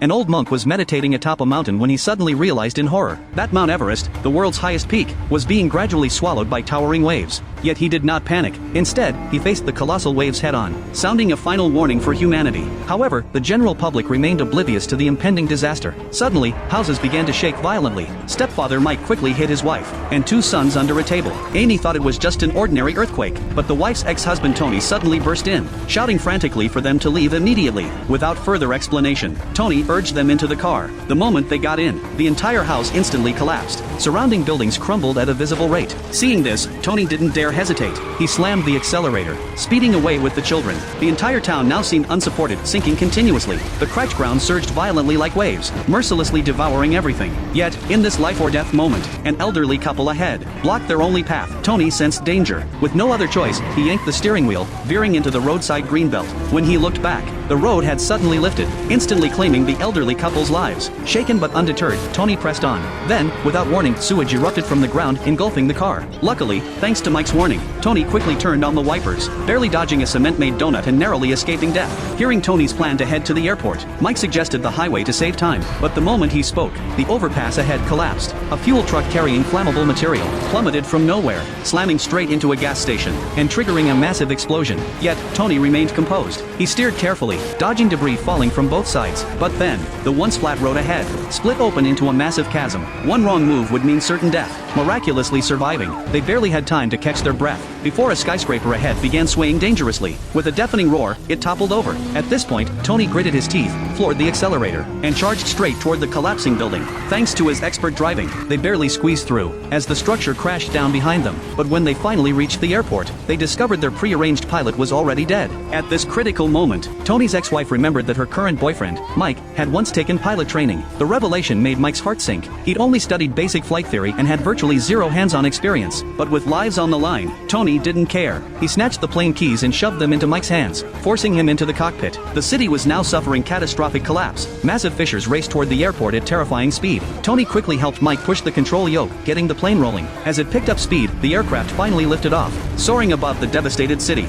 An old monk was meditating atop a mountain when he suddenly realized in horror that Mount Everest, the world's highest peak, was being gradually swallowed by towering waves. Yet he did not panic. Instead, he faced the colossal waves head-on, sounding a final warning for humanity. However, the general public remained oblivious to the impending disaster. Suddenly, houses began to shake violently. Stepfather Mike quickly hid his wife and 2 sons under a table. Amy thought it was just an ordinary earthquake, but the wife's ex-husband Tony suddenly burst in, shouting frantically for them to leave immediately. Without further explanation, Tony urged them into the car. The moment they got in, the entire house instantly collapsed. Surrounding buildings crumbled at a visible rate. Seeing this, Tony didn't dare hesitate. He slammed the accelerator, speeding away with the children. The entire town now seemed unsupported, sinking continuously. The cracked ground surged violently like waves, mercilessly devouring everything. Yet, in this life-or-death moment, an elderly couple ahead blocked their only path. Tony sensed danger. With no other choice, he yanked the steering wheel, veering into the roadside greenbelt. When he looked back, the road had suddenly lifted, instantly claiming the elderly couple's lives. Shaken but undeterred, Tony pressed on. Then, without warning, sewage erupted from the ground, engulfing the car. Luckily, thanks to Mike's warning, Tony quickly turned on the wipers, barely dodging a cement-made donut and narrowly escaping death. Hearing Tony's plan to head to the airport, Mike suggested the highway to save time, but the moment he spoke, the overpass ahead collapsed. A fuel truck carrying flammable material plummeted from nowhere, slamming straight into a gas station and triggering a massive explosion. Yet, Tony remained composed. He steered carefully, dodging debris falling from both sides. But then, the once flat road ahead split open into a massive chasm. One wrong move would mean certain death. Miraculously surviving, they barely had time to catch their breath before a skyscraper ahead began swaying dangerously. With a deafening roar, it toppled over. At this point, Tony gritted his teeth, floored the accelerator, and charged straight toward the collapsing building. Thanks to his expert driving, they barely squeezed through as the structure crashed down behind them. But when they finally reached the airport, they discovered their prearranged pilot was already dead. At this critical moment, Tony's ex-wife remembered that her current boyfriend, Mike, had once taken pilot training. The revelation made Mike's heart sink. He'd only studied basic flight theory and had virtually zero hands-on experience. But with lives on the line, Tony didn't care. He snatched the plane keys and shoved them into Mike's hands, forcing him into the cockpit. The city was now suffering catastrophic collapse. Massive fissures raced toward the airport at terrifying speed. Tony quickly helped Mike push the control yoke, getting the plane rolling. As it picked up speed, the aircraft finally lifted off, soaring above the devastated city.